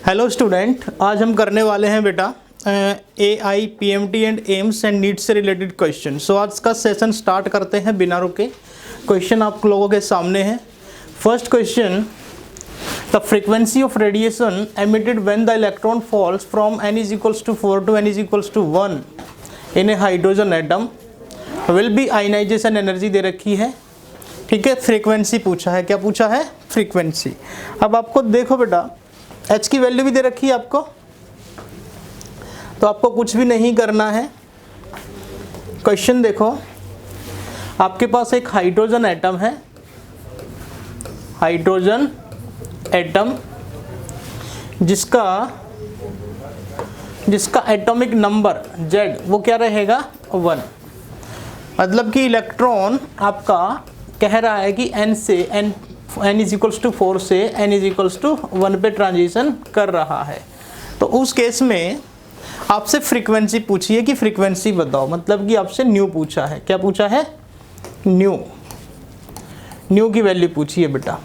Hello student, आज हम करने वाले हैं बेटा AI, PMT and AIIMS and NEET से रिलेटेड क्वेश्चन। सो आज का सेशन स्टार्ट करते हैं बिना रुके। क्वेश्चन आप लोगों के सामने है। First question, the frequency of radiation emitted when the electron falls from n is equals to 4 to n is equals to 1 in a hydrogen atom will be ionization energy दे रखी है। ठीक है, फ्रीक्वेंसी पूछा है। क्या पूछा है? फ्रीक्वेंसी। अब आपको देखो बेटा, h की वैल्यू भी दे रखी है आपको, तो आपको कुछ भी नहीं करना है। क्वेश्चन देखो, आपके पास एक हाइड्रोजन एटम है, हाइड्रोजन एटम जिसका एटॉमिक नंबर Z वो क्या रहेगा? 1। मतलब कि इलेक्ट्रॉन आपका कह रहा है कि n से n इज इक्वल्स टू 4 से n इज इक्वल्स टू 1 पे ट्रांजिशन कर रहा है। तो उस केस में आपसे फ्रीक्वेंसी पूछी है कि फ्रीक्वेंसी बताओ, मतलब कि आपसे न्यू पूछा है। क्या पूछा है? न्यू की वैल्यू पूछी है बेटा।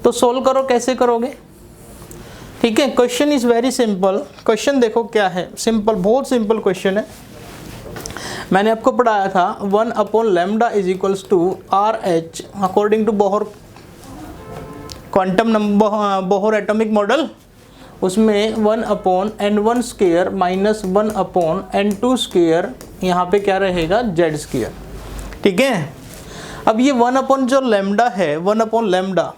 तो सोल्व करो, कैसे करोगे? ठीक है, question is very simple. Question देखो क्या है, सिंपल, बहुत सिंपल क्वेश्चन है। मैंने आपको पढ़ाया था 1 upon lambda is equals to RH according to Bohr quantum number, Bohr atomic model. उसमें 1 upon n1 square minus 1 upon n2 square, यहाँ पे क्या रहेगा? Z square. ठीक है, अब ये 1 अपॉन जो लैम्डा है, 1 अपॉन लैम्डा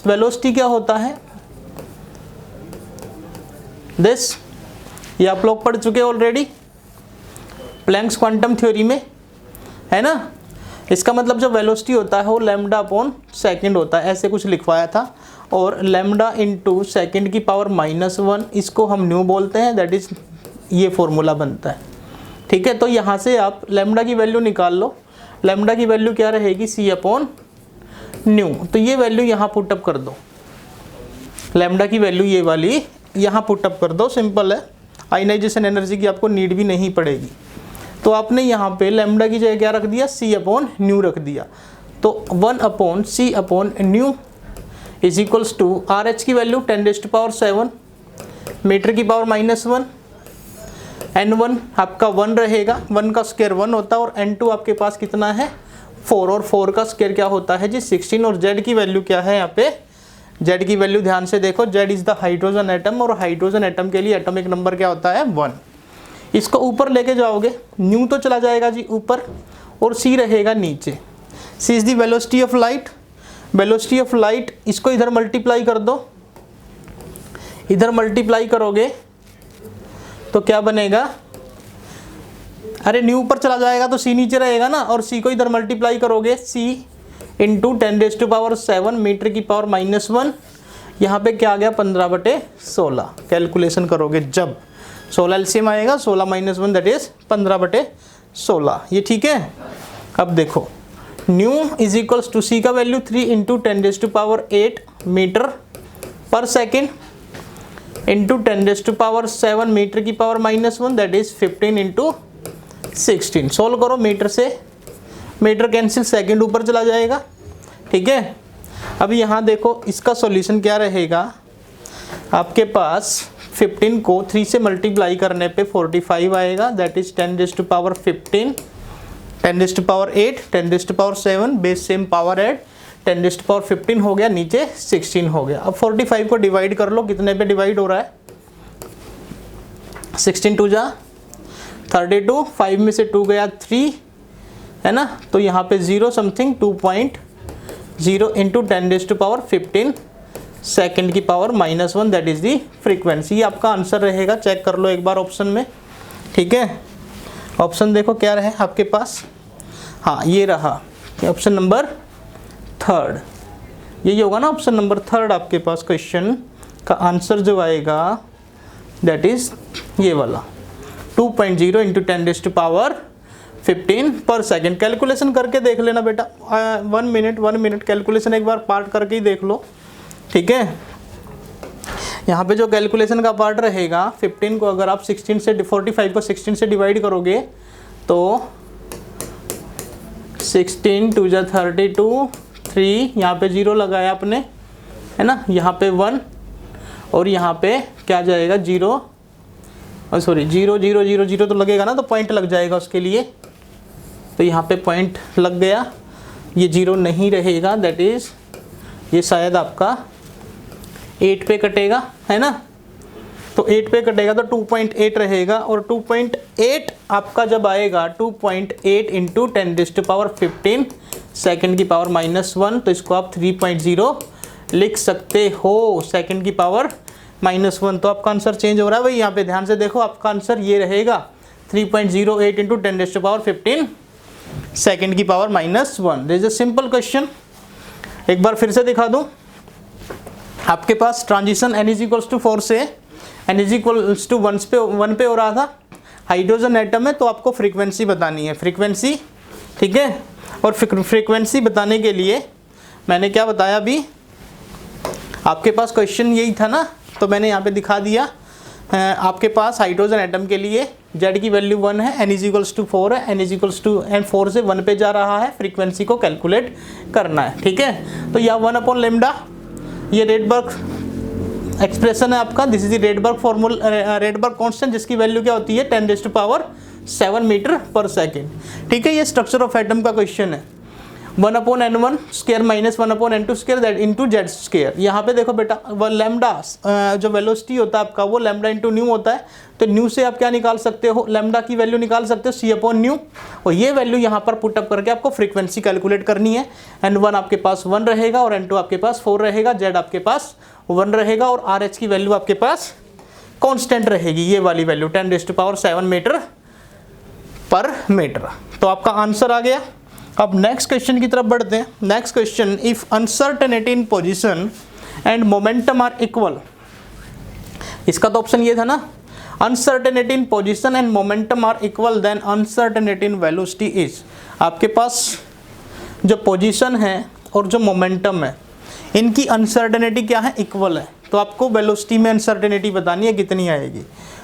वेलोसिटी क्या होता है? दिस, ये आप लोग पढ़ चुके ऑलरेडी प्लैंक्स क्वांटम थ्योरी में, है ना। इसका मतलब जो वेलोसिटी होता है वो लैम्डा अपॉन सेकेंड होता है, ऐसे कुछ लिखवाया था। और लैम्डा इंटू सेकेंड की पावर -1, इसको हम न्यू बोलते हैं। दैट इज, ये फॉर्मूला बनता है। ठीक है, तो यहाँ से आप लैम्डा की वैल्यू निकाल लो। लैम्डा की वैल्यू क्या रहेगी? C upon new. तो ये वैल्यू यहाँ पुटअप कर दो, लैम्डा की वैल्यू ये वाली यहाँ पुटअप कर दो। सिंपल है, आयनाइजेशन एनर्जी की आपको नीड भी नहीं पड़ेगी। तो आपने यहाँ पे लैम्डा की जगह क्या रख दिया? C अपॉन न्यू रख दिया। तो 1 upon C upon nu is equals to RH की वैल्यू 10⁻⁷ मीटर की पावर -1, n1 आपका 1 रहेगा, 1 का स्क्वायर 1 होता है, और n2 आपके पास कितना है? 4, और 4 का स्क्वायर क्या होता है जी? 16। और Z की वैल्यू क्या है यहाँ पे? Z की वैल्यू ध्यान से देखो, Z is the hydrogen atom, और हाइड्रोजन एटम के लिए एटॉमिक नंबर क्या होता है? 1। इसको ऊपर लेके जाओगे, न्यू तो चला जाएगा जी ऊपर, और C रहेगा नीचे। C is the velocity of light. Velocity of light, इसको इधर मल्टीप्लाई कर दो। इधर मल्टीप्लाई करोगे तो क्या बनेगा? अरे न्यू ऊपर चला जाएगा तो C नीचे रहेगा ना, और C को इधर मल्टीप्लाई करोगे, C इंटू 10⁻⁷ मीटर की पावर -1। यहाँ पे क्या आ गया? 15/16। कैलकुलेशन करोगे जब 16 एलसीएम आएगा, 16 - 1 दैट इज 15/16। ये ठीक है। अब देखो, nu is equals to C का value 3 into 10⁸ metre per second into 10⁻⁷ metre की power -1 that is 15 into 16। Solve करो, मीटर से मीटर कैंसिल, सेकेंड ऊपर चला जाएगा। ठीक है, अब यहाँ देखो इसका सॉल्यूशन क्या रहेगा। आपके पास 15 को 3 से मल्टीप्लाई करने पे 45 आएगा, that is 10⁻15 10⁸ 10⁻7 base same power add, 10⁻15 हो गया, नीचे 16 हो गया। अब 45 को डिवाइड कर लो, कितने पे डिवाइड हो रहा है? 16 2 जा 32, 5 में से 2 गया 3, है ना। तो यहाँ पे 0 समथिंग 2.0 इंटू 10⁻15 सेकेंड की power -1 that is the frequency. आपका आंसर रहेगा, चेक कर लो एक बार ऑप्शन में। ठीक है, ऑप्शन देखो क्या रहे आपके पास। हाँ, ये रहा ऑप्शन नंबर 3। यही होगा ना ऑप्शन नंबर 3 आपके पास। क्वेश्चन का आंसर जो आएगा दैट इज ये वाला 2.0 इंटू 10⁻15 पर सेकेंड। कैलकुलेशन करके देख लेना बेटा, 1 मिनट कैलकुलेशन एक बार पार्ट करके ही देख लो। ठीक है, यहाँ पे जो कैलकुलेशन का पार्ट रहेगा, 15 को अगर आप 16 से 45 को 16 से डिवाइड करोगे तो 16 2 जा 32, 3 यहाँ पे 0 लगाया आपने, है ना, यहाँ पे 1 और यहाँ पे क्या जाएगा 0, सॉरी 0 0 0 0 तो लगेगा ना, तो पॉइंट लग जाएगा उसके लिए, तो यहाँ पे पॉइंट लग गया, ये 0 नहीं रहेगा, दैट इज़ ये शायद आपका 8 पे कटेगा, है ना। तो 8 पे कटेगा तो 2.8 रहेगा, और 2.8 आपका जब आएगा 2.8 इंटू 10⁻15 सेकेंड की पावर -1, तो इसको आप 3.0 लिख सकते हो, सेकेंड की पावर -1। तो आपका आंसर चेंज हो रहा है भाई, यहाँ पे ध्यान से देखो, आपका आंसर ये रहेगा 3.08 इंटू 10⁻15 सेकेंड की power -1। This is a simple question. एक बार फिर से दिखा दूं, आपके पास ट्रांजिशन n=4 से n=1 पे हो रहा था, हाइड्रोजन एटम है, तो आपको फ्रीक्वेंसी बतानी है, फ्रीक्वेंसी, ठीक है। और फ्रीक्वेंसी बताने के लिए मैंने क्या बताया अभी, आपके पास क्वेश्चन यही था ना, तो मैंने यहाँ पे दिखा दिया। आपके पास हाइड्रोजन एटम के लिए Z की वैल्यू 1 है, n=4 है, n=4 से 1 पे जा रहा है, फ्रीक्वेंसी को कैलकुलेट करना है, ठीक है। तो यह 1/λ, ये रेडबर्ग एक्सप्रेशन है आपका, this is Rydberg formula, Rydberg constant, जिसकी वैल्यू क्या होती है 10⁻7 मीटर पर सेकेंड, ठीक है। ये स्ट्रक्चर ऑफ एटम का क्वेश्चन है। 1/n1 square minus 1/n2 square that into Z square. यहाँ पे देखो बेटा, वो लैम्डा जो वेलोसिटी होता है आपका, वो लैम्डा इंटू न्यू होता है, तो न्यू से आप क्या निकाल सकते हो, लैम्डा की वैल्यू निकाल सकते हो c/न्यू, और ये वैल्यू यहाँ पर पुटअप करके आपको फ्रीक्वेंसी कैलकुलेट करनी है। n1 आपके पास 1 रहेगा, और n2 आपके पास 4 रहेगा, z आपके पास 1 रहेगा, और RH की वैल्यू आपके पास कॉन्स्टेंट रहेगी, ये वाली वैल्यू 10⁻7 मीटर पर मीटर। तो आपका आंसर आ गया। अब नेक्स्ट क्वेश्चन की तरफ बढ़ते हैं। Next question, if uncertainty in position and momentum are equal, इसका तो ऑप्शन ये था ना, uncertainty in position and momentum are equal then uncertainty in velocity is. आपके पास जो पोजीशन है और जो मोमेंटम है, इनकी अनसर्टेनिटी क्या है, इक्वल है, तो आपको वेलोसिटी में अनसर्टेनिटी बतानी है कितनी आएगी।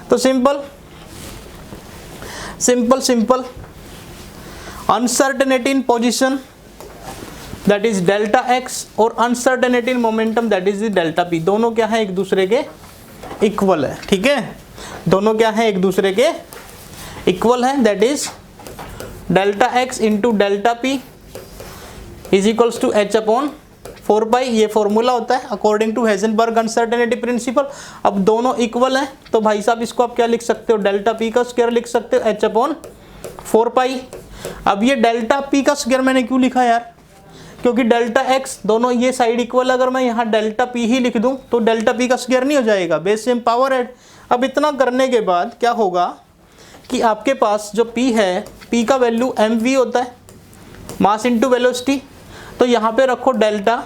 तो simple uncertainty in position that is delta X, और uncertainty in momentum that is delta P, दोनों क्या है, एक दूसरे के इक्वल है, ठीक है। दोनों क्या है, एक दूसरे के इक्वल है, that is delta X into delta P is equals to h/4π, ये फॉर्मूला होता है according to Heisenberg uncertainty principle. अब दोनों इक्वल हैं, तो भाई साहब इसको आप क्या लिख सकते हो, डेल्टा पी का स्क्वायर लिख सकते हो, h/4π। अब ये डेल्टा पी का स्क्वायर मैंने क्यों लिखा यार, क्योंकि डेल्टा एक्स दोनों ये साइड इक्वल, अगर मैं यहाँ डेल्टा पी ही लिख दूं तो डेल्टा पी का स्क्वायर नहीं हो जाएगा, बेस सेम पावर ऐड। अब इतना करने के बाद क्या होगा कि आपके पास जो पी है, पी का वैल्यू mv होता है, मास इंटू वेलोसिटी, तो यहाँ पे रखो डेल्टा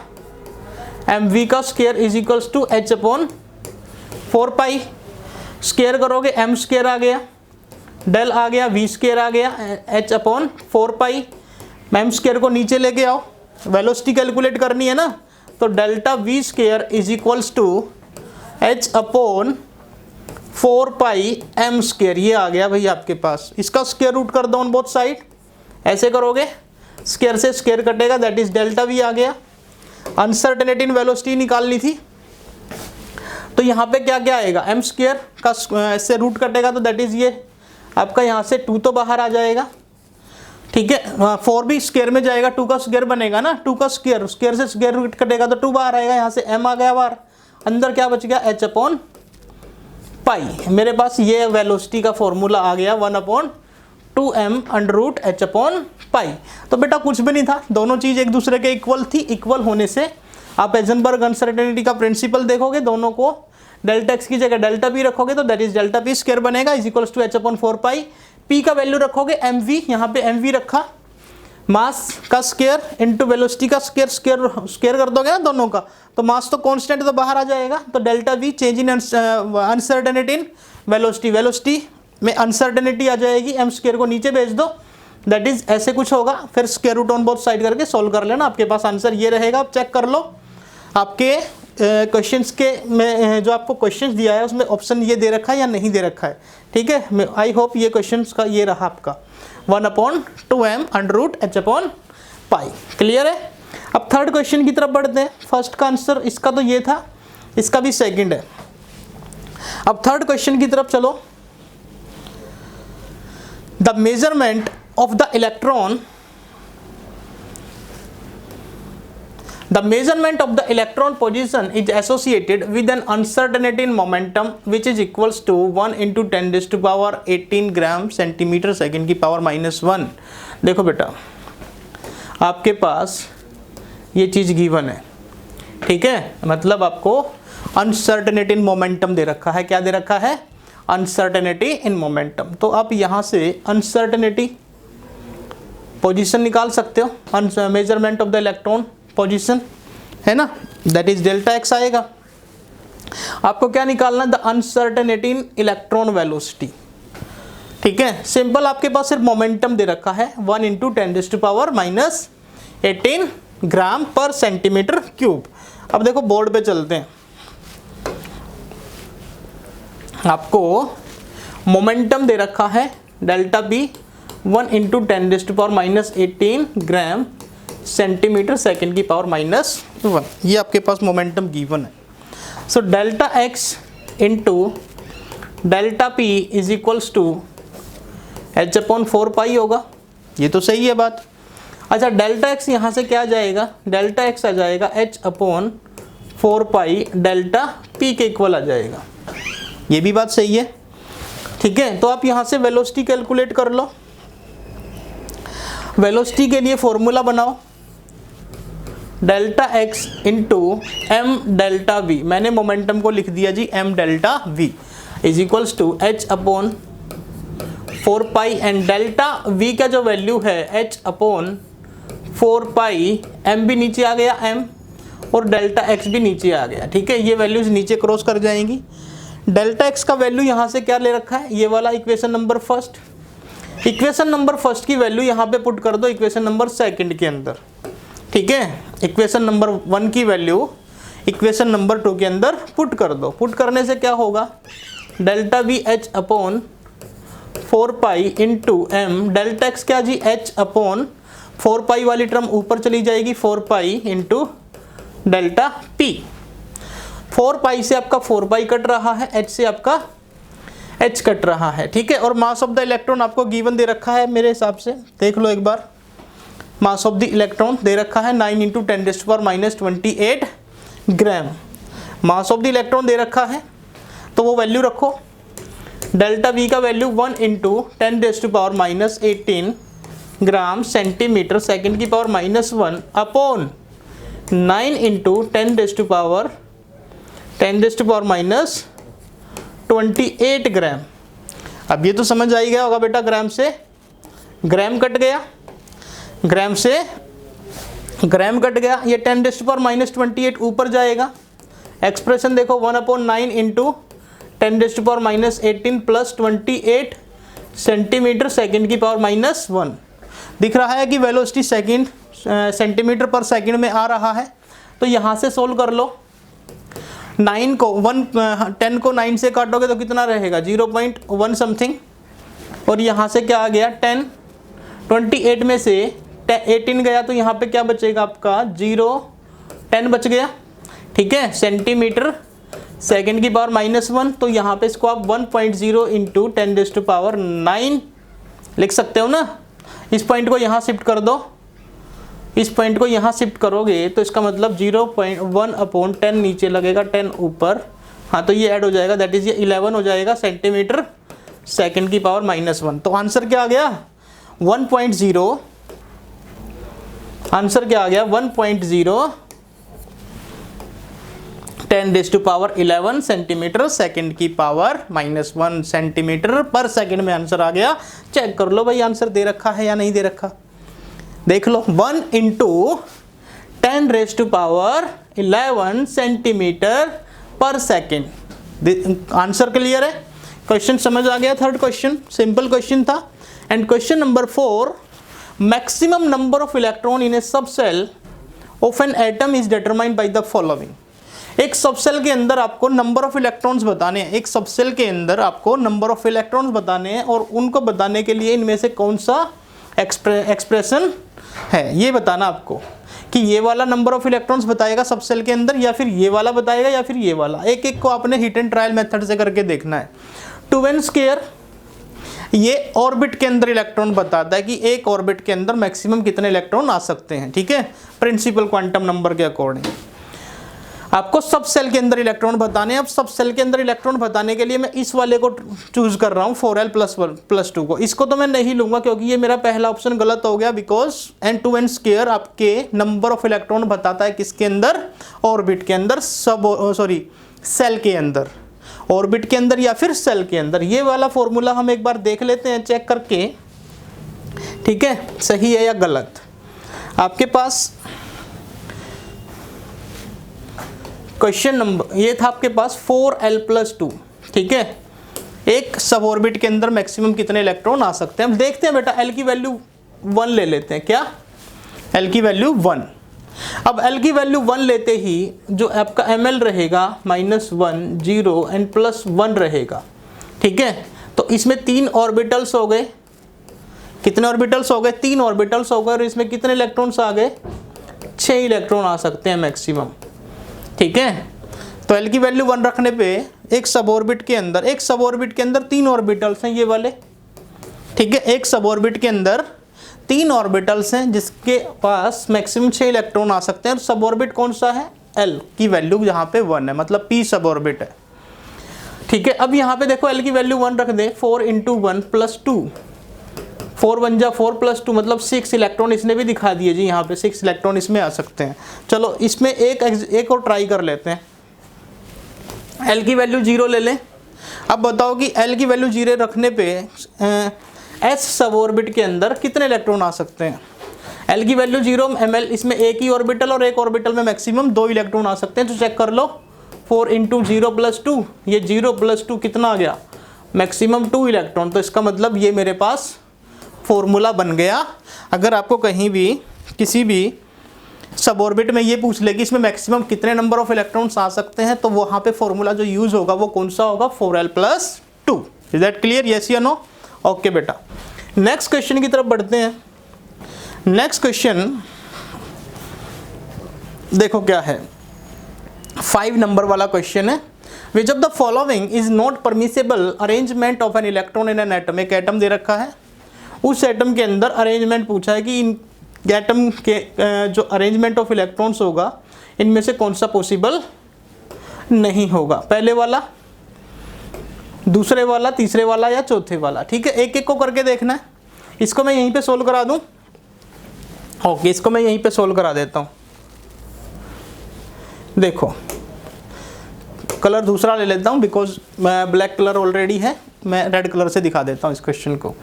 mv का square is equals to h/4π, square करोगे m स्क्वायर आ गया, डेल आ गया, v स्क्वायर आ गया, h/4π, m स्क्वायर को नीचे लेके आओ, वेलोसिटी कैलकुलेट करनी है ना, तो delta v square is equals to h/4π m square, ये आ गया भाई आपके पास। इसका स्क्वायर रूट कर दो ऑन बोथ साइड, ऐसे करोगे, स्क्वायर से स्क्वायर कटेगा, दैट इज डेल्टा v आ गया। अनसर्टेनिटी इन वेलोसिटी निकालनी थी, तो यहाँ पे क्या क्या आएगा, m स्क्वायर का इससे रूट कटेगा, तो दैट इज ये आपका यहाँ से 2 तो बाहर आ जाएगा, ठीक है। 4 भी स्क्वायर में जाएगा, 2 का स्क्वायर बनेगा ना, 2 का स्क्वायर, स्क्वायर से स्क्वायर रूट कटेगा तो 2 बाहर आएगा, यहाँ से m आ गया बाहर, अंदर क्या बच गया, h/π। मेरे पास ये वेलोसिटी का फॉर्मूला आ गया 1/2m√h/π। तो बेटा कुछ भी नहीं था, दोनों चीज एक दूसरे के इक्वल थी, इक्वल होने से आप हेजनबर्ग अनसर्टेनिटी का प्रिंसिपल देखोगे, दोनों को डेल्टा एक्स की जगह डेल्टा पी रखोगे तो that is delta P square बनेगा is equals to h/4π। P का वैल्यू रखोगे mv, यहाँ पे mv रखा, मास का स्क्वायर इनटू वेलोसिटी का स्क्वायर कर दोगे ना दोनों का, तो मास तो कांस्टेंट तो बाहर आ जाएगा, तो delta v change in uncertainty in velocity में अनसर्टेनिटी आ जाएगी, m स्क्वायर को नीचे भेज दो, दैट इज ऐसे कुछ होगा, फिर square root on both side करके सोल्व कर लेना, आपके पास आंसर ये रहेगा। आप चेक कर लो आपके क्वेश्चंस के में जो आपको क्वेश्चंस दिया है उसमें ऑप्शन ये दे रखा है या नहीं दे रखा है, ठीक है। आई होप ये क्वेश्चंस का ये रहा आपका 1/2m√h/π, क्लियर है। अब थर्ड क्वेश्चन की तरफ बढ़ते हैं। फर्स्ट का आंसर इसका तो ये था, इसका भी सेकंड है। अब थर्ड क्वेश्चन की तरफ चलो। The measurement of the electron, the measurement of the electron position is associated with an uncertainty in momentum which is equals to 1 into 10 raised to power 18 gram centimetre second की power -1। देखो बेटा, आपके पास ये चीज़ given है, ठीक है, मतलब आपको अनसर्टेनिटी इन मोमेंटम दे रखा है। क्या दे रखा है? Uncertainty in momentum. तो आप यहाँ से अनसर्टेनिटी पोजीशन निकाल सकते हो, measurement of the electron position है ना, दैट इज डेल्टा एक्स आएगा। आपको क्या निकालना? The uncertainty in electron velocity, ठीक है। सिंपल, आपके पास सिर्फ मोमेंटम दे रखा है 1 इंटू 10 रेज़्ड टू पावर -18 ग्राम पर सेंटीमीटर क्यूब। अब देखो बोर्ड पे चलते हैं, आपको मोमेंटम दे रखा है delta B 1 into 10 raised to power -18 gram centimetre second की पावर -1। ये आपके पास मोमेंटम गिवन है। So delta X into delta P is equals to h/4 होगा। ये तो सही है बात। अच्छा, डेल्टा एक्स यहाँ से क्या आ जाएगा? डेल्टा एक्स आ जाएगा h/4 डेल्टा पी के इक्वल आ जाएगा। ये भी बात सही है, ठीक है। तो आप यहाँ से वेलोसिटी कैलकुलेट कर लो। वेलोसिटी के लिए फॉर्मूला बनाओ, delta X into M delta V. मैंने मोमेंटम को लिख दिया जी M delta V is equals to h/4 and delta V का जो वैल्यू है h/4, एम भी नीचे आ गया एम और डेल्टा एक्स भी नीचे आ गया, ठीक है। ये वैल्यूज नीचे क्रॉस कर जाएंगी। डेल्टा एक्स का वैल्यू यहाँ से क्या ले रखा है? ये वाला equation number first. Equation number first की वैल्यू यहाँ पे पुट कर दो इक्वेशन नंबर सेकंड के अंदर, ठीक है। इक्वेशन नंबर 1 की वैल्यू इक्वेशन नंबर 2 के अंदर पुट कर दो। पुट करने से क्या होगा? Delta V h/4 into M, delta X क्या जी h/4 वाली टर्म ऊपर चली जाएगी, 4 इंटू डेल्टा पी। 4 से आपका 4 कट रहा है, h से आपका h कट रहा है, ठीक है। और मास ऑफ द इलेक्ट्रॉन आपको गिवन दे रखा है, मेरे हिसाब से देख लो एक बार। मास ऑफ द इलेक्ट्रॉन दे रखा है 9 into 10 raised to power -28 gram. Mass of the electron दे रखा है, तो वो वैल्यू रखो। डेल्टा वी का value 1 into 10 raised to power -18 gram centimetre second की power -1 upon 9 into 10 raised to power -28 ग्राम। अब ये तो समझ आ ही गया होगा बेटा, ग्राम से ग्राम कट गया, ग्राम से ग्राम कट गया। ये 10 रेज़्ड टू पावर -28 ऊपर जाएगा। एक्सप्रेशन देखो 1/9 into 10 raised to power -18 plus 28 centimetre second की पावर -1। दिख रहा है कि velocity second centimetre per second में आ रहा है। तो यहाँ से सोल्व कर लो। 10 को 9 से काटोगे तो कितना रहेगा? 0.1 समथिंग। और यहाँ से क्या आ गया? 10। 28 में से 18 गया तो यहाँ पे क्या बचेगा आपका? 10 बच गया, ठीक है। सेंटीमीटर सेकेंड की पावर -1, तो यहाँ पे इसको आप 1.0 इंटू 10 रेज़्ड टू पावर 9 लिख सकते हो ना। इस पॉइंट को यहाँ शिफ्ट कर दो, इस पॉइंट को यहाँ शिफ्ट करोगे तो इसका मतलब 0.1/10 नीचे लगेगा, 10 ऊपर। हाँ, तो ये ऐड हो जाएगा, दैट इज ये 11 हो जाएगा सेंटीमीटर सेकेंड की पावर -1। तो आंसर क्या आ गया? 1.0। आंसर क्या आ गया? 1.0 10 raised to power 11 centimetre second की पावर -1 सेंटीमीटर पर सेकेंड में आंसर आ गया। चेक कर लो भाई आंसर दे रखा है या नहीं दे रखा, देख लो। 1 into 10 raised to power 11 centimetre per second. Answer clear है? क्वेश्चन समझ आ गया? थर्ड क्वेश्चन सिंपल क्वेश्चन था। And question number 4, maximum number of electron in a subshell of an atom is determined by the following. एक subshell के अंदर आपको number of electrons बताने हैं। एक सबसेल के अंदर आपको नंबर ऑफ इलेक्ट्रॉन्स बताने हैं और उनको बताने के लिए इनमें से कौन सा एक्सप्रेशन है ये बताना आपको। कि ये वाला नंबर ऑफ इलेक्ट्रॉन्स बताएगा सब सेल के अंदर, या फिर ये वाला बताएगा, या फिर ये वाला। एक एक को आपने हिट एंड ट्रायल मेथड से करके देखना है। 2n स्क्वायर ये ऑर्बिट के अंदर इलेक्ट्रॉन बताता है कि एक ऑर्बिट के अंदर मैक्सिमम कितने इलेक्ट्रॉन आ सकते हैं, ठीक है, प्रिंसिपल क्वांटम नंबर के अकॉर्डिंग। आपको सब सेल के अंदर इलेक्ट्रॉन बताने हैं। अब सब सेल के अंदर इलेक्ट्रॉन बताने के लिए मैं इस वाले को चूज कर रहा हूँ 4l+1+2 को। इसको तो मैं नहीं लूंगा क्योंकि ये मेरा पहला ऑप्शन गलत हो गया, बिकॉज n2n स्क्वायर आपके नंबर ऑफ इलेक्ट्रॉन बताता है किसके अंदर, ऑर्बिट के अंदर, सेल के अंदर, ऑर्बिट के अंदर या फिर सेल के अंदर। ये वाला फॉर्मूला हम एक बार देख लेते हैं चेक करके, ठीक है, सही है या गलत। आपके पास क्वेश्चन नंबर ये था आपके पास 4l+2, ठीक है, एक सब ऑर्बिट के अंदर मैक्सिमम कितने इलेक्ट्रॉन आ सकते हैं। हम देखते हैं बेटा, l की वैल्यू 1 ले लेते हैं। क्या? l की वैल्यू 1। अब l की वैल्यू 1 लेते ही जो आपका ml रहेगा -1, 0 एंड +1 रहेगा, ठीक है। तो इसमें 3 ऑर्बिटल्स हो गए। कितने ऑर्बिटल्स हो गए? 3 ऑर्बिटल्स हो गए। और इसमें कितने इलेक्ट्रॉन्स आ गए? 6 इलेक्ट्रॉन आ सकते हैं मैक्सिमम, ठीक है। तो l की वैल्यू 1 रखने पे एक सब ऑर्बिट के अंदर 3 ऑर्बिटल्स हैं ये वाले, ठीक है। एक सब ऑर्बिट के अंदर 3 ऑर्बिटल्स हैं जिसके पास मैक्सिमम 6 इलेक्ट्रॉन आ सकते हैं। और सब ऑर्बिट कौन सा है? l की वैल्यू यहाँ पे 1 है, मतलब p सब ऑर्बिट है, ठीक है। अब यहाँ पे देखो l की वैल्यू 1 रख दे, 4 × 1 + 2, 4 1 जा 4 + 2 मतलब 6 इलेक्ट्रॉन इसने भी दिखा दिए जी, यहाँ पे 6 इलेक्ट्रॉन इसमें आ सकते हैं। चलो इसमें एक और ट्राई कर लेते हैं। l की वैल्यू 0 ले लें। अब बताओ कि l की वैल्यू 0 रखने पे s सब ऑर्बिट के अंदर कितने इलेक्ट्रॉन आ सकते हैं? l की वैल्यू 0, ml इसमें एक ही ऑर्बिटल और एक ऑर्बिटल में मैक्सिमम 2 इलेक्ट्रॉन आ सकते हैं। तो चेक कर लो, 4 × 0 + 2, ये 0 + 2 कितना आ गया? Maximum 2 electron. तो इसका मतलब ये मेरे पास फॉर्मूला बन गया। अगर आपको कहीं भी किसी भी सब ऑर्बिट में ये पूछ ले कि इसमें मैक्सिमम कितने नंबर ऑफ इलेक्ट्रॉन्स आ सकते हैं, तो वहाँ पे फॉर्मूला जो यूज होगा वो कौन सा होगा? 4l+2। Is that clear? Yes या नो? ओके बेटा, नेक्स्ट क्वेश्चन की तरफ बढ़ते हैं। नेक्स्ट क्वेश्चन देखो क्या है, 5 नंबर वाला क्वेश्चन है। Which of the following is not permissible arrangement of an electron in an atom. एक एटम दे रखा है, उस एटम के अंदर अरेंजमेंट पूछा है कि इन एटम के जो अरेंजमेंट ऑफ इलेक्ट्रॉन्स होगा इनमें से कौन सा पॉसिबल नहीं होगा। पहले वाला, दूसरे वाला, तीसरे वाला या चौथे वाला, ठीक है। एक एक को करके देखना है। इसको मैं यहीं पे सोल्व करा दूं। ओके, इसको मैं यहीं पे सोल्व करा देता हूं। देखो कलर दूसरा ले लेता हूं बिकॉज ब्लैक कलर ऑलरेडी है, मैं रेड कलर से दिखा देता हूं इस क्वेश्चन को।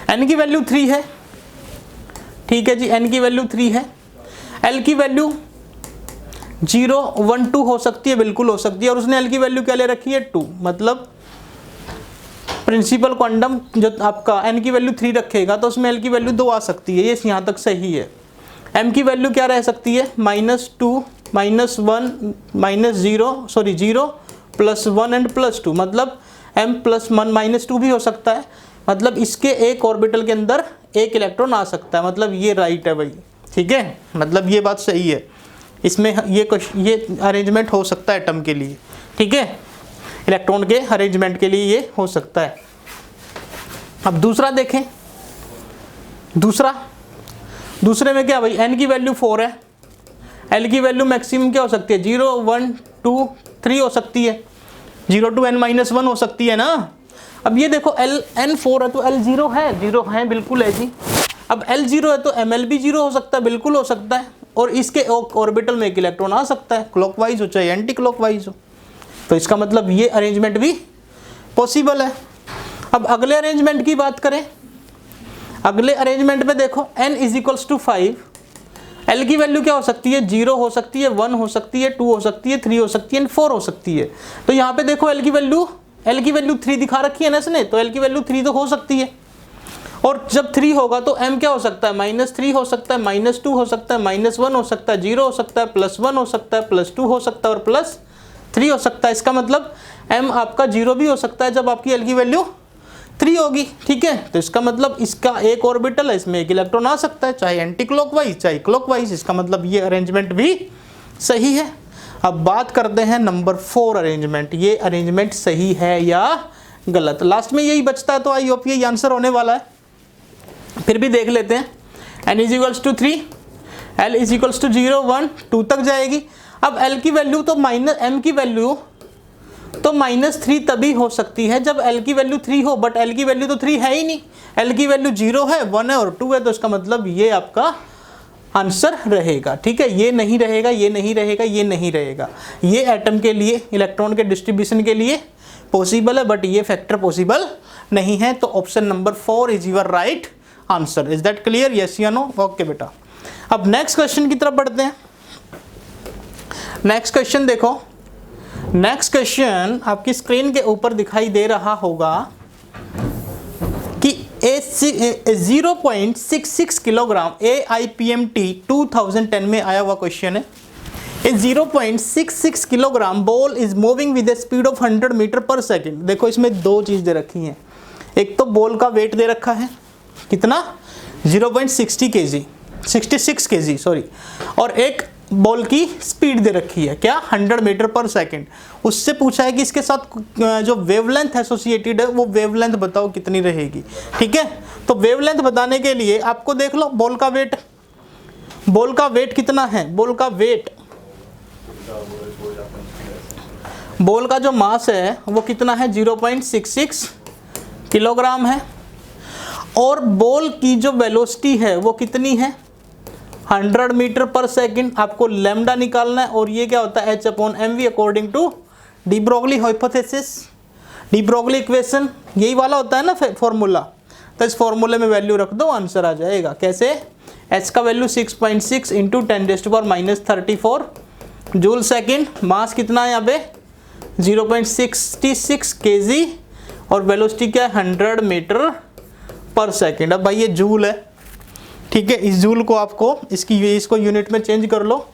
n की वैल्यू 3 है, ठीक है जी, n की वैल्यू 3 है। l की वैल्यू 0 1 2 हो सकती है, बिल्कुल हो सकती है। और उसने l की वैल्यू क्या ले रखी है? 2, मतलब प्रिंसिपल क्वांटम जो आपका n की वैल्यू 3 रखेगा तो उसमें l की वैल्यू 2 आ सकती है। ये यहाँ तक सही है। m की वैल्यू क्या रह सकती है? -2 -1 -0 +1 एंड +2, मतलब m +1 -2 भी हो सकता है। मतलब इसके एक ऑर्बिटल के अंदर एक इलेक्ट्रॉन आ सकता है, मतलब ये राइट है भाई, ठीक है, मतलब ये बात सही है। इसमें ये अरेंजमेंट हो सकता है एटम के लिए, ठीक है, इलेक्ट्रॉन के अरेंजमेंट के लिए ये हो सकता है। अब दूसरा देखें, दूसरे में क्या भाई, n की वैल्यू 4 है, l की वैल्यू मैक्सिमम क्या हो सकती है? 0 1 2 3 हो सकती है, 0 to n-1 हो सकती है ना। अब ये देखो n 4 है तो l 0 है, 0 है, बिल्कुल है जी। अब l 0 है तो ml भी 0 हो सकता है, बिल्कुल हो सकता है। और इसके ऑर्बिटल में एक इलेक्ट्रॉन आ सकता है, क्लॉकवाइज हो चाहे एंटी क्लॉकवाइज हो। तो इसका मतलब ये अरेंजमेंट भी पॉसिबल है। अब अगले अरेंजमेंट की बात करें, अगले अरेंजमेंट में देखो n = 5, l की वैल्यू क्या हो सकती है? 0 हो सकती है, 1 हो सकती है, 2 हो सकती है, 3 हो सकती है, 4 हो सकती है। तो यहाँ पे देखो l की वैल्यू 3 दिखा रखी है ना इसने, तो l की वैल्यू 3 तो हो सकती है। और जब 3 होगा तो m क्या हो सकता है? -3 हो सकता है, -2 हो सकता है, -1 हो सकता है, 0 हो सकता है, +1 हो सकता है, +2 हो सकता है और +3 हो सकता है। इसका मतलब m आपका 0 भी हो सकता है जब आपकी l की वैल्यू 3 होगी, ठीक है। तो इसका मतलब इसका एक ऑर्बिटल है, इसमें एक इलेक्ट्रॉन आ सकता है, चाहे एंटी क्लॉकवाइज चाहे क्लॉकवाइज। इसका मतलब ये अरेंजमेंट भी सही है। अब बात करते हैं नंबर 4 अरेंजमेंट। ये अरेंजमेंट सही है या गलत? लास्ट में यही बचता है, तो आई होप ये आंसर होने वाला है। फिर भी देख लेते हैं। n इज 3, l इज 0, 1, 2 तक जाएगी। अब l की वैल्यू तो m की वैल्यू तो -3 तभी हो सकती है जब l की वैल्यू 3 हो, बट l की वैल्यू तो 3 है ही नहीं। l की वैल्यू 0 है, 1 है और 2 है, तो इसका मतलब ये आपका आंसर रहेगा, ठीक है। ये नहीं रहेगा, ये नहीं रहेगा, ये नहीं रहेगा। ये एटम के लिए, इलेक्ट्रॉन के डिस्ट्रीब्यूशन के लिए पॉसिबल है, बट ये फैक्टर पॉसिबल नहीं है। तो option number 4 is your right answer. Is that clear? Yes या नो? ओके बेटा। अब नेक्स्ट क्वेश्चन की तरफ बढ़ते हैं। नेक्स्ट क्वेश्चन देखो। नेक्स्ट क्वेश्चन आपकी स्क्रीन के ऊपर दिखाई दे रहा होगा कि 0.66 किलोग्राम AIPMT 2010 में आया हुआ क्वेश्चन है। A 0.66 kilogram ball is moving with the speed of 100 metre per second. देखो इसमें दो चीज दे रखी हैं। एक तो बॉल का वेट दे रखा है, कितना? 66 केजी सॉरी, और एक बॉल की स्पीड दे रखी है, क्या? 100 मीटर पर सेकेंड। उससे पूछा है कि इसके साथ जो वेवलेंथ एसोसिएटेड है वो वेवलेंथ बताओ कितनी रहेगी, ठीक है। तो वेवलेंथ बताने के लिए आपको देख लो बॉल का वेट। बॉल का वेट कितना है? बॉल का वेट, बॉल का जो मास है वो कितना है? 0.66 किलोग्राम है। और बॉल की जो वेलोसिटी है वो कितनी है? 100 मीटर पर सेकेंड। आपको लैम्डा निकालना है, और ये क्या होता है? H/mv according to de Broglie hypothesis, de Broglie equation, यही वाला होता है ना फॉर्मूला। तो इस फॉर्मूले में वैल्यू रख दो, आंसर आ जाएगा। कैसे? H का वैल्यू 6.6 इंटू 10⁻⁻34 जूल सेकेंड। मास कितना है यहाँ पे? 0.66 kg, और वेलोसिटी क्या है? 100 मीटर पर सेकेंड। अब भाई ये जूल है, ठीक है। इस जूल को आपको इसको यूनिट में चेंज कर लो,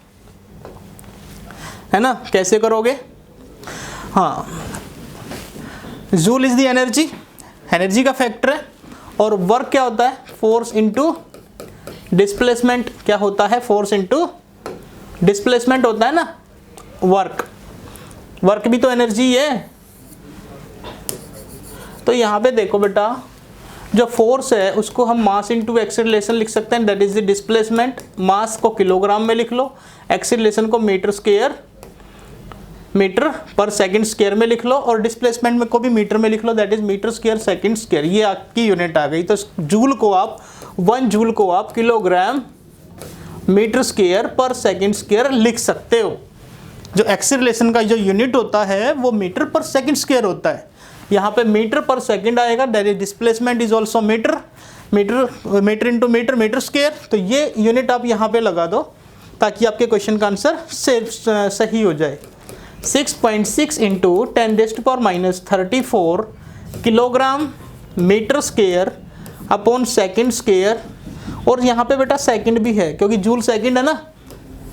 है ना। कैसे करोगे? हाँ, joule is the energy, energy का फैक्टर है। और वर्क क्या होता है? Force into displacement. क्या होता है? फोर्स इनटू डिस्प्लेसमेंट होता है ना। वर्क, वर्क भी तो एनर्जी है। तो यहाँ पे देखो बेटा, जो फोर्स है उसको हम मास इनटू एक्सीलरेशन लिख सकते हैं, दैट इज द डिस्प्लेसमेंट। मास को किलोग्राम में लिख लो, एक्सीलरेशन को मीटर पर सेकंड स्क्वायर में लिख लो, और डिस्प्लेसमेंट में को भी मीटर में लिख लो, that is metre square second square. ये आपकी यूनिट आ गई। तो जूल को आप 1 जूल को आप किलोग्राम मीटर स्क्वायर पर सेकंड स्क्वायर लिख सकते हो। जो एक्सीलरेशन का जो यूनिट होता है वो मीटर पर सेकंड स्क्वायर होता है। यहाँ पे मीटर पर सेकंड आएगा, that is displacement is also metre into metre square. तो ये यूनिट आप यहाँ पे लगा दो ताकि आपके क्वेश्चन का आंसर सही हो जाए। 6.6 into 10⁻⁻34 kilogram metre square upon second square. और यहाँ पे बेटा सेकंड भी है क्योंकि जूल सेकंड है ना।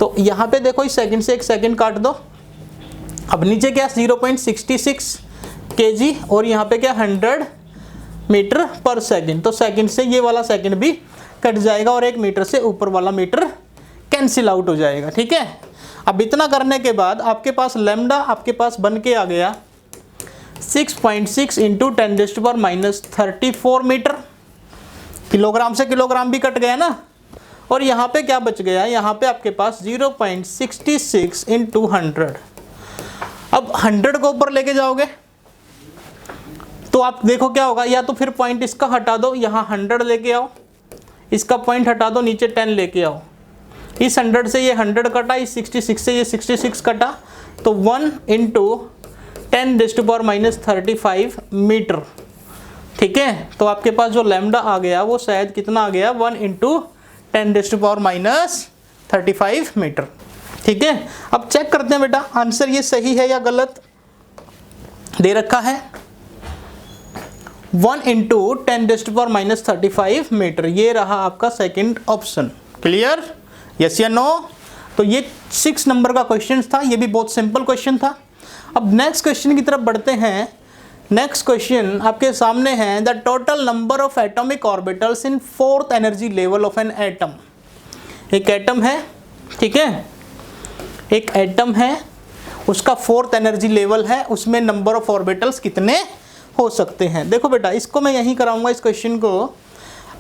तो यहाँ पे देखो इस सेकंड से एक सेकंड काट दो। अब नीचे क्या? 0.66 kg, और यहाँ पे क्या? 100 मीटर पर सेकंड। तो सेकंड से ये वाला सेकंड भी कट जाएगा, और एक मीटर से ऊपर वाला मीटर कैंसिल आउट हो जाएगा, ठीक है। अब इतना करने के बाद आपके पास लैम्डा आपके पास बन के आ गया 6.6 इंटू 10⁻⁻34 मीटर। किलोग्राम से किलोग्राम भी कट गया ना। और यहाँ पे क्या बच गया? यहाँ पे आपके पास 0.66 इंटू 100। अब 100 को ऊपर लेके जाओगे तो आप देखो क्या होगा। या तो फिर पॉइंट इसका हटा दो, यहाँ 100 लेके आओ, इसका पॉइंट हटा दो, नीचे 10 लेके आओ। इस 100 से ये 100 कटा, इस 66 से ये 66 कटा, तो 1 इंटू 10⁻⁻35 मीटर, ठीक है। तो आपके पास जो लैम्डा आ गया वो शायद कितना आ गया? 1 इंटू 10⁻⁻35 मीटर, ठीक है। अब चेक करते हैं बेटा आंसर ये सही है या गलत। दे रखा है 1 इंटू 10⁻⁻35 मीटर, ये रहा आपका सेकंड ऑप्शन। क्लियर? यस या नो? तो ये 6 नंबर का क्वेश्चन था, ये भी बहुत सिंपल क्वेश्चन था। अब नेक्स्ट क्वेश्चन की तरफ बढ़ते हैं। नेक्स्ट क्वेश्चन आपके सामने है, the total number of atomic orbitals in fourth energy level of an atom. एक एटम है, ठीक है, एक एटम है, उसका फोर्थ एनर्जी लेवल है, उसमें नंबर ऑफ ऑर्बिटल्स कितने हो सकते हैं। देखो बेटा, इसको मैं यहीं कराऊंगा इस क्वेश्चन को।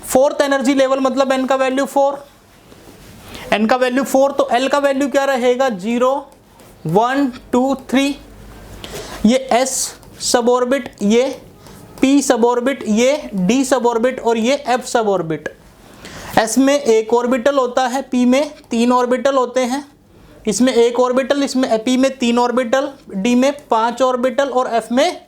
फोर्थ एनर्जी लेवल मतलब n का वैल्यू 4, n का वैल्यू 4, तो L का वैल्यू क्या रहेगा, 0 1 2 3। ये s सब ऑर्बिट, ये p सब ऑर्बिट, ये d सब ऑर्बिट और ये f सब ऑर्बिट। s में एक ऑर्बिटल होता है, p में 3 ऑर्बिटल होते हैं, इसमें एक ऑर्बिटल, इसमें p में 3 ऑर्बिटल, d में 5 ऑर्बिटल और f में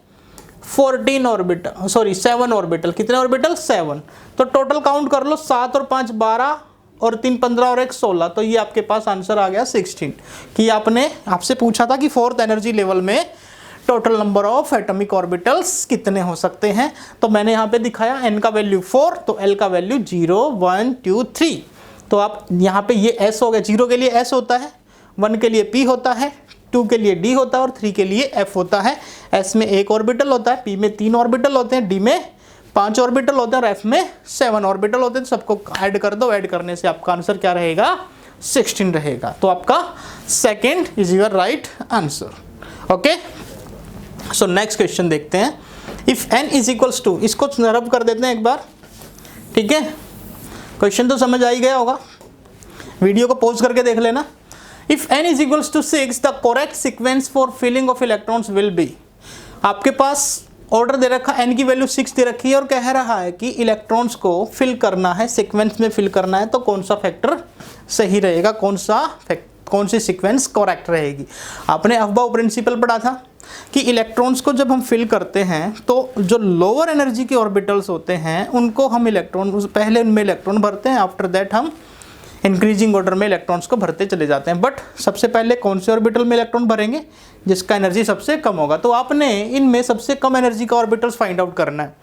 14 ऑर्बिटल, सॉरी 7 ऑर्बिटल। कितने ऑर्बिटल, 7। तो टोटल काउंट कर लो, 7 और 5 12 और 3 15 और 1 16। तो ये आपके पास आंसर आ गया 16। कि आपसे पूछा था कि फोर्थ एनर्जी लेवल में total number of atomic orbitals कितने हो सकते हैं। तो मैंने यहाँ पे दिखाया n का वैल्यू 4, तो L का वैल्यू 0 1 2 3। तो आप यहाँ पे ये s हो गया, 0 के लिए s होता है, 1 के लिए p होता है, 2 के लिए d होता है और 3 के लिए f होता है। s में एक ऑर्बिटल होता है, p में 3 ऑर्बिटल होते हैं, d में 5 ऑर्बिटल होते हैं और f में 7 ऑर्बिटल होते हैं। सबको ऐड कर दो, ऐड करने से आपका आंसर क्या रहेगा, 16 रहेगा। तो आपका second is your right answer. Okay, so next question देखते हैं। If n is equals to, इसको रब कर देते हैं एक बार, ठीक है। क्वेश्चन तो समझ आ ही गया होगा, वीडियो को पॉज करके देख लेना। If n is equals to 6, the correct sequence for filling of electrons will be. आपके पास ऑर्डर दे रखा, n की वैल्यू 6 दे रखी है और कह रहा है कि इलेक्ट्रॉन्स को फिल करना है, सीक्वेंस में फिल करना है, तो कौन सा फैक्टर सही रहेगा, कौन सी सीक्वेंस करेक्ट रहेगी। आपने अफबाउ प्रिंसिपल पढ़ा था कि इलेक्ट्रॉन्स को जब हम फिल करते हैं तो जो लोअर एनर्जी के ऑर्बिटल्स होते हैं उनको हम पहले उनमें इलेक्ट्रॉन भरते हैं, आफ्टर दैट हम इंक्रीजिंग ऑर्डर में इलेक्ट्रॉन्स को भरते चले जाते हैं। बट सबसे पहले कौन से ऑर्बिटल में इलेक्ट्रॉन भरेंगे, जिसका एनर्जी सबसे कम होगा। तो आपने इनमें सबसे कम एनर्जी का ऑर्बिटल्स फाइंड आउट करना है।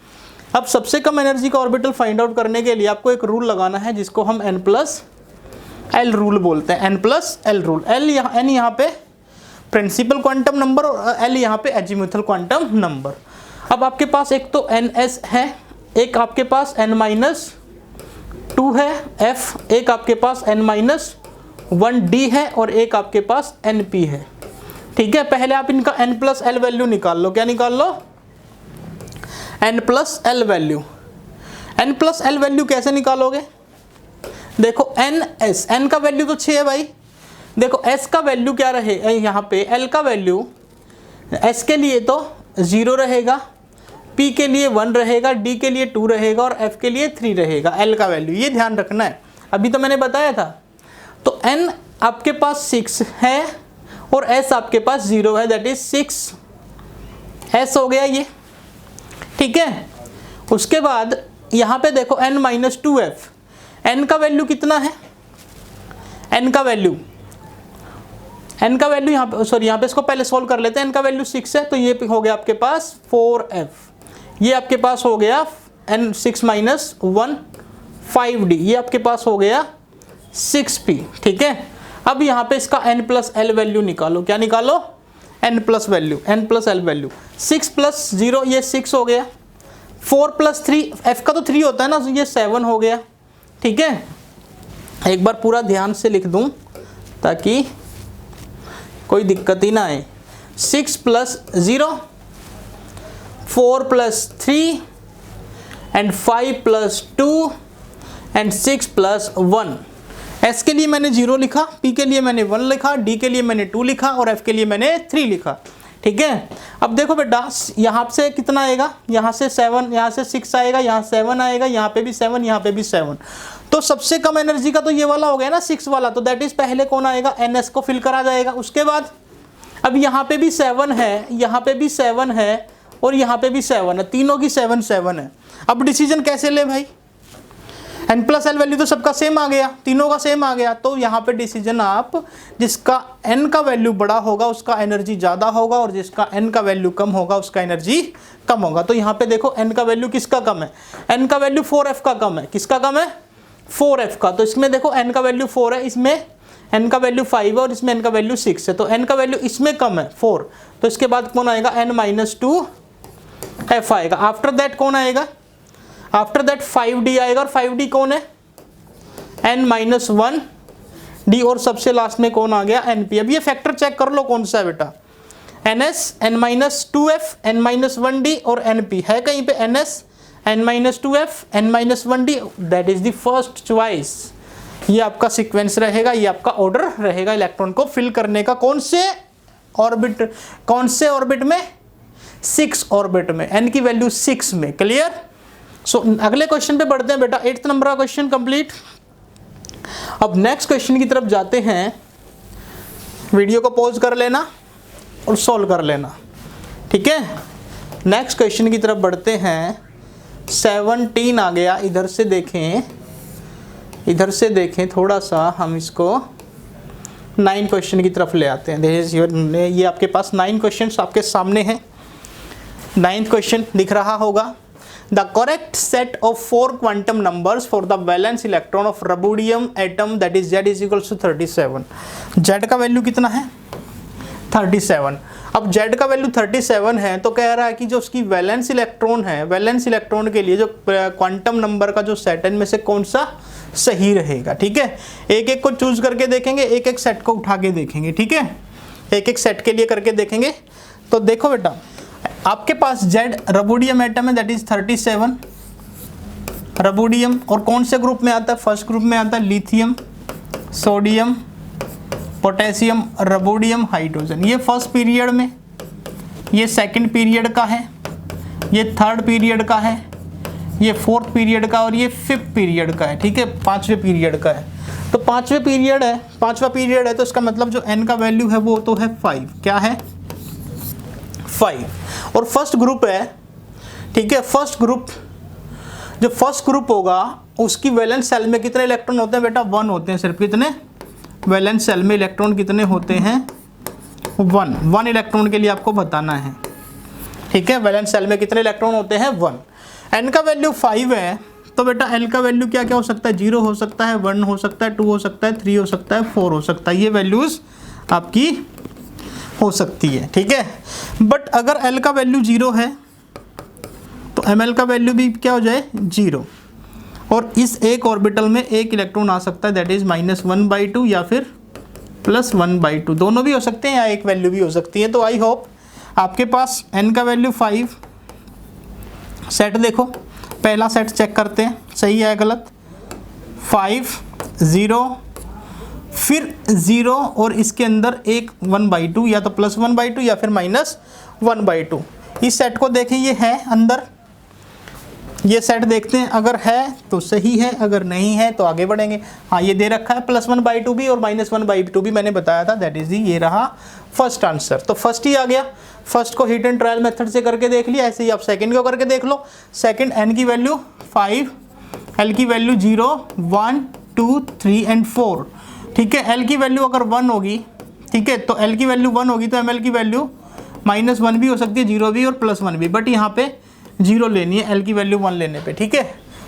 अब सबसे कम एनर्जी का ऑर्बिटल फाइंड आउट करने के लिए आपको एक रूल लगाना है, जिसको हम n+l रूल बोलते हैं। n+l रूल, n यहाँ पे प्रिंसिपल क्वांटम नंबर और l यहाँ पे एजीमुथल क्वांटम नंबर। अब आपके पास एक तो ns है, एक आपके पास n-2 है f, एक आपके पास n-1d है और एक आपके पास np है, ठीक है। पहले आप इनका n+l वैल्यू निकाल लो। क्या निकाल लो, n+l वैल्यू। n+l वैल्यू कैसे निकालोगे, देखो n का वैल्यू तो 6 है भाई। देखो s का वैल्यू क्या रहे, यहाँ पे l का वैल्यू, s के लिए तो 0 रहेगा, p के लिए 1 रहेगा, d के लिए 2 रहेगा और f के लिए 3 रहेगा। l का वैल्यू ये ध्यान रखना है, अभी तो मैंने बताया था। तो n आपके पास 6 है और s आपके पास 0 है, दैट इज 6s हो गया ये, ठीक है। उसके बाद यहाँ पे देखो n-2f, n का वैल्यू कितना है, n का वैल्यू यहाँ पे, सॉरी यहाँ पे इसको पहले सोल्व कर लेते हैं। n का वैल्यू 6 है, तो ये हो गया आपके पास 4f, ये आपके पास हो गया n6-1 5d, ये आपके पास हो गया 6p, ठीक है। अब यहाँ पे इसका n+l वैल्यू निकालो। क्या निकालो, n+l वैल्यू। 6 + 0 ये 6 हो गया, 4 + 3, f का तो 3 होता है ना, ये 7 हो गया, ठीक है। एक बार पूरा ध्यान से लिख दूं ताकि कोई दिक्कत ही ना आए। 6 + 0, 4 + 3 एंड 5 + 2 एंड 6 + 1। s के लिए मैंने 0 लिखा, p के लिए मैंने 1 लिखा, d के लिए मैंने 2 लिखा और f के लिए मैंने 3 लिखा, ठीक है। अब देखो बेटा, यहाँ से कितना आएगा, यहाँ से 7, यहाँ से 6 आएगा, यहाँ 7 आएगा, यहाँ पे भी 7, यहाँ पे भी 7। तो सबसे कम एनर्जी का तो ये वाला हो गया ना, 6 वाला, तो दैट इज पहले कौन आएगा, ns को फिल करा जाएगा। उसके बाद अब यहाँ पे भी 7 है, यहाँ पे भी 7 है और यहाँ पे भी 7 है, तीनों की 7 है। अब डिसीजन कैसे ले भाई, n+l वैल्यू तो सबका सेम आ गया, तीनों का सेम आ गया, तो यहाँ पे डिसीजन आप, जिसका n का वैल्यू बड़ा होगा उसका एनर्जी ज़्यादा होगा और जिसका n का वैल्यू कम होगा उसका एनर्जी कम होगा। तो यहाँ पे देखो n का वैल्यू किसका कम है, n का वैल्यू 4f का कम है। किसका कम है, 4f का। तो इसमें देखो n का वैल्यू 4 है, इसमें n का वैल्यू 5 है और इसमें n का वैल्यू 6 है, तो n का वैल्यू इसमें कम है 4। तो इसके बाद कौन आएगा, n-2 F आएगा। आफ्टर दैट कौन आएगा? आफ्टर दैट 5D आएगा, और 5D कौन है? n-1D, और सबसे लास्ट में कौन आ गया? NP। अब ये फैक्टर चेक कर लो कौन सा है बेटा, NS, n-2F, n-1D और NP है कहीं पे? NS, n-2F, n-1D, that is the first choice. ये आपका सीक्वेंस रहेगा, ये आपका ऑर्डर रहेगा इलेक्ट्रॉन को फिल करने का। कौन से ऑर्बिट में? 6 ऑर्बिट में, n की वैल्यू 6 में। क्लियर? सो अगले क्वेश्चन पे बढ़ते हैं बेटा। 8th नंबर का क्वेश्चन कंप्लीट। अब नेक्स्ट क्वेश्चन की तरफ जाते हैं। वीडियो को पॉज कर लेना और सॉल्व कर लेना, ठीक है। नेक्स्ट क्वेश्चन की तरफ बढ़ते हैं। 17 आ गया। इधर से देखें थोड़ा सा, हम इसको 9 क्वेश्चन की तरफ ले आते हैं। ये आपके पास 9 क्वेश्चन आपके सामने हैं। 9th क्वेश्चन दिख रहा होगा। The correct set of 4 quantum numbers for the valence electron of rubidium atom that is Z is equals to 37। Z का वैल्यू कितना है? 37। अब Z का वैल्यू 37 है तो कह रहा है कि जो उसकी वैलेंस इलेक्ट्रॉन है, वैलेंस इलेक्ट्रॉन के लिए जो क्वांटम नंबर का जो सेट है इनमें से कौन सा सही रहेगा। ठीक है, एक एक को चूज करके देखेंगे, एक एक सेट को उठा के देखेंगे। ठीक है, एक एक सेट के लिए करके देखेंगे। तो देखो बेटा, आपके पास Z रुबिडियम एटम है दैट इज 37 रुबिडियम, और कौन से ग्रुप में आता है? फर्स्ट ग्रुप में आता है lithium, sodium, potassium, rubidium, hydrogen. ये फर्स्ट पीरियड में, ये सेकंड पीरियड का है, ये थर्ड पीरियड का है, ये फोर्थ पीरियड का, और ये फिफ्थ पीरियड का है। ठीक है, 5वें पीरियड का है। तो 5वां पीरियड है तो इसका मतलब जो n का वैल्यू है वो तो है 5। क्या है? 5। और फर्स्ट ग्रुप है, ठीक है, जो फर्स्ट ग्रुप होगा उसकी वैलेंस सेल में कितने इलेक्ट्रॉन होते हैं बेटा? 1 होते हैं सिर्फ। कितने? वैलेंस सेल में इलेक्ट्रॉन कितने होते हैं? 1 इलेक्ट्रॉन के लिए आपको बताना है। ठीक है, वैलेंस सेल में कितने इलेक्ट्रॉन होते हैं? 1। n का वैल्यू 5 है तो बेटा l का वैल्यू क्या क्या हो सकता है? 0 हो सकता है, 1 हो सकता है, 2 हो सकता है, 3 हो सकता है, 4 हो सकता है। ये वैल्यूज आपकी हो सकती है। ठीक है, बट अगर l का वैल्यू 0 है तो ml का वैल्यू भी क्या हो जाए? 0। और इस एक ऑर्बिटल में एक इलेक्ट्रॉन आ सकता है दैट इज -1/2 या फिर +1/2, दोनों भी हो सकते हैं या एक वैल्यू भी हो सकती है। तो आई होप आपके पास n का वैल्यू 5। सेट देखो, पहला सेट चेक करते हैं सही है गलत। 5 0 फिर 0 और इसके अंदर एक 1/2, या तो +1/2 या फिर -1/2। इस सेट को देखें, ये है अंदर, ये सेट देखते हैं, अगर है तो सही है, अगर नहीं है तो आगे बढ़ेंगे। हाँ, ये दे रखा है +1/2 भी और -1/2 भी, मैंने बताया था, दैट इज ये रहा फर्स्ट आंसर। तो फर्स्ट ही आ गया। फर्स्ट को हिट एंड ट्रायल मेथड से करके देख लिया, ऐसे ही आप सेकंड को करके देख लो। सेकंड n की वैल्यू 5, l की वैल्यू 0 1 2 3 एंड 4। ठीक है, l की वैल्यू अगर 1 होगी, ठीक है, तो l की वैल्यू 1 होगी तो ml की वैल्यू -1 भी हो सकती है, 0 भी और +1 भी, बट यहाँ पे 0 लेनी है l की वैल्यू 1 लेने पे। ठीक है,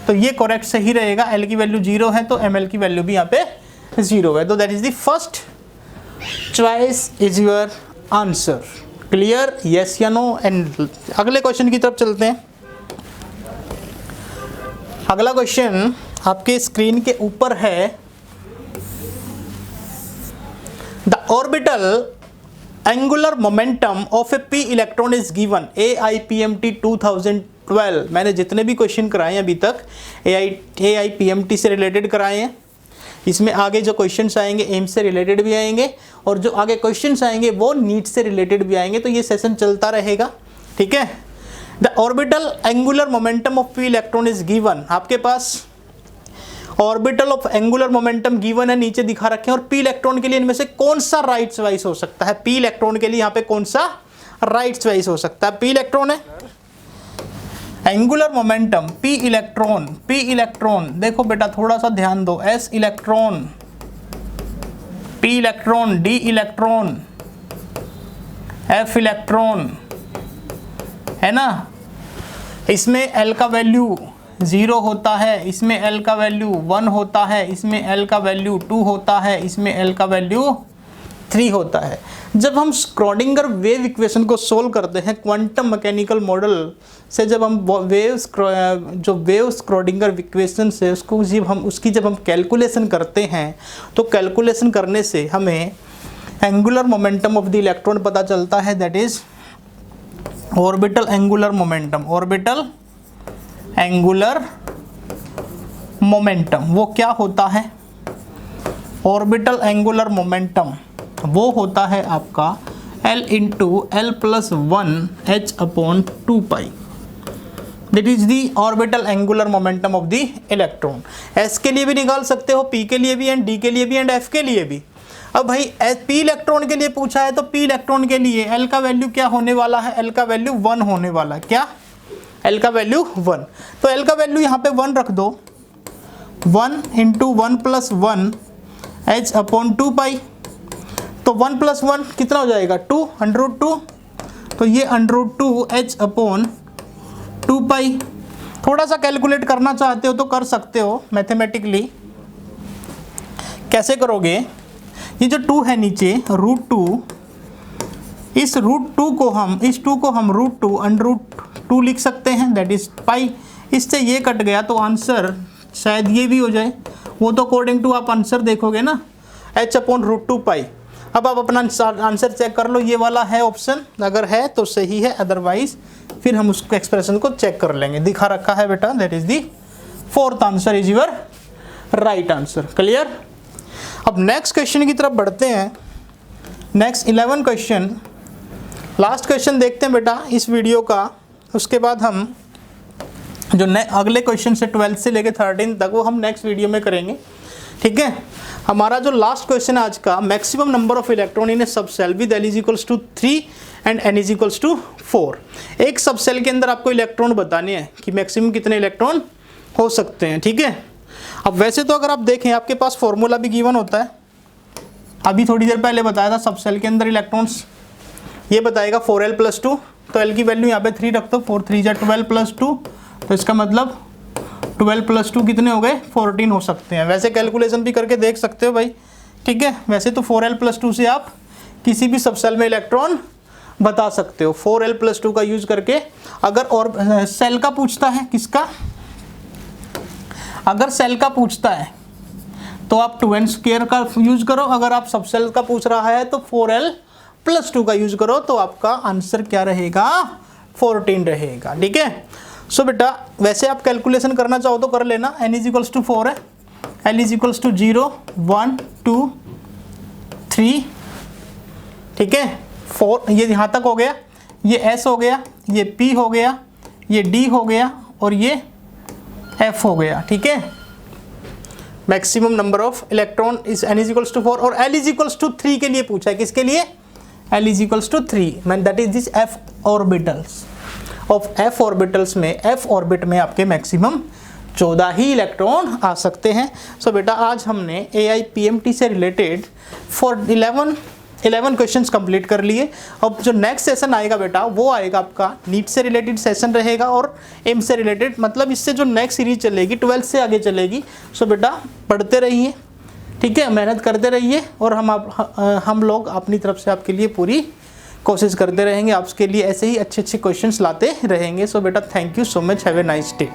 तो ये करेक्ट सही रहेगा। l की वैल्यू 0 है तो ml की वैल्यू भी यहाँ पे 0 है। तो that is the first choice is your answer. Clear? Yes या नो? एंड अगले क्वेश्चन की तरफ चलते हैं। अगला क्वेश्चन आपके स्क्रीन के ऊपर है। The orbital angular momentum of A p electron is given AIPMT 2012। मैंने जितने भी क्वेश्चन कराए हैं अभी तक AIPMT से रिलेटेड कराए हैं। इसमें आगे जो क्वेश्चंस आएंगे एम्स से रिलेटेड भी आएंगे, और जो आगे क्वेश्चंस आएंगे वो नीट से रिलेटेड भी आएंगे। तो ये सेशन चलता रहेगा। ठीक है, the orbital angular momentum of p electron is given. आपके पास orbital of angular momentum given है, नीचे दिखा रखे हैं, और p इलेक्ट्रॉन के लिए इनमें से कौन सा राइट चॉइस हो सकता है? p इलेक्ट्रॉन के लिए यहाँ पे कौन सा राइट चॉइस हो सकता है? p इलेक्ट्रॉन है, एंगुलर मोमेंटम p इलेक्ट्रॉन। देखो बेटा थोड़ा सा ध्यान दो, s electron, p electron, d electron, f electron, है ना। इसमें l का वैल्यू 0 होता है, इसमें l का वैल्यू 1 होता है, इसमें l का वैल्यू 2 होता है, इसमें l का वैल्यू 3 होता है। जब हम स्क्रोडिंगर वेव इक्वेशन को सोल्व करते हैं क्वांटम मैकेनिकल मॉडल से, जब हम वेव स्क्रोडिंगर इक्वेशन से उसकी जब हम कैलकुलेशन करते हैं, तो कैलकुलेशन करने से हमें angular momentum of the electron पता चलता है, that is orbital angular momentum. Orbital angular momentum वो क्या होता है? ऑर्बिटल एंगुलर मोमेंटम वो होता है आपका L into L plus 1 H upon 2 pi, that is the orbital angular momentum of the electron. S के लिए भी निकाल सकते हो, P के लिए भी एंड D के लिए भी एंड F के लिए भी। अब भाई P इलेक्ट्रॉन के लिए पूछा है, तो P इलेक्ट्रॉन के लिए L का वैल्यू क्या होने वाला है? L का वैल्यू 1 होने वाला है। क्या? L का वैल्यू 1। तो L का वैल्यू यहाँ पे 1 रख दो, 1 इंटू 1 प्लस 1 H अपॉन 2 पाई। तो 1 प्लस 1 कितना हो जाएगा? 2 √2। तो ये √2 H अपॉन 2 पाई। थोड़ा सा कैलकुलेट करना चाहते हो तो कर सकते हो मैथमेटिकली। कैसे करोगे? ये जो 2 है नीचे √2, इस √2 को हम √2 √2 लिख सकते हैं, दैट इज पाई। इससे ये कट गया तो आंसर शायद ये भी हो जाए, वो तो अकॉर्डिंग टू आप आंसर देखोगे ना, H अपॉन √2 पाई। अब आप अपना आंसर चेक कर लो, ये वाला है ऑप्शन, अगर है तो सही है, अदरवाइज फिर हम उसको एक्सप्रेशन को चेक कर लेंगे। दिखा रखा है बेटा, that is the 4th answer is your right answer. Clear? अब नेक्स्ट क्वेश्चन की तरफ बढ़ते हैं। नेक्स्ट 11 क्वेश्चन, लास्ट क्वेश्चन देखते हैं बेटा इस वीडियो का। उसके बाद हम जो अगले क्वेश्चन से 12 से लेकर 13 तक वो हम नेक्स्ट वीडियो में करेंगे। ठीक है? हमारा जो लास्ट क्वेश्चन आज का, maximum number of electron in a subshell with L equals to 3 and N equals to 4। एक सब सेल के अंदर आपको इलेक्ट्रॉन बताने हैं कि मैक्सिमम कितने इलेक्ट्रॉन हो सकते हैं। ठीक है? अब वैसे तो अगर आप देखें, आपके पास फॉर्मूला भी गिवन होता है, अभी थोड़ी देर पहले बताया था सब सेल के अंदर इलेक्ट्रॉन्स, ये बताएगा 4L प्लस 2। तो L की वैल्यू यहाँ पे 3 रख दो, 4 3 जा 12 प्लस 2, तो इसका मतलब 12 प्लस 2 कितने हो गए? 14 हो सकते हैं। वैसे कैलकुलेशन भी करके देख सकते हो भाई। ठीक है? वैसे तो 4L प्लस 2 से आप किसी भी सब सेल में इलेक्ट्रॉन बता सकते हो, 4L प्लस 2 का यूज करके। अगर और सेल का पूछता है, किसका? अगर सेल का पूछता है तो आप 2n² का यूज करो, अगर आप सब सेल का पूछ रहा है तो 4L प्लस 2 का यूज करो, तो आपका आंसर क्या रहेगा? 14 रहेगा। ठीक है? सो बेटा वैसे आप कैलकुलेशन करना चाहो तो कर लेना। N इक्वल्स टू 4 है, L इक्वल्स टू 0 1 2 3। ठीक है? 4 ये यहाँ तक हो गया, ये S हो गया, ये P हो गया, ये D हो गया और ये F हो गया। ठीक है? Maximum number of electron is N equals to 4 और L इक्वल्स टू 3 के लिए पूछा है। किसके लिए? L equals to 3, man that is this F orbitals. Of F orbitals में, F ऑर्बिट में आपके मैक्सिमम 14 ही इलेक्ट्रॉन आ सकते हैं। सो बेटा आज हमने AIPMT से रिलेटेड 11 क्वेश्चंस कंप्लीट कर लिए। अब जो नेक्स्ट सेशन आएगा बेटा वो आएगा आपका नीट से रिलेटेड सेशन रहेगा और एम से रिलेटेड, मतलब इससे जो नेक्स्ट सीरीज चलेगी 12 से आगे चलेगी। सो बेटा पढ़ते रहिए, ठीक है, मेहनत करते रहिए और हम लोग अपनी तरफ से आपके लिए पूरी कोशिश करते रहेंगे, आपके लिए ऐसे ही अच्छे क्वेश्चंस लाते रहेंगे। सो बेटा thank you so much, have a nice day.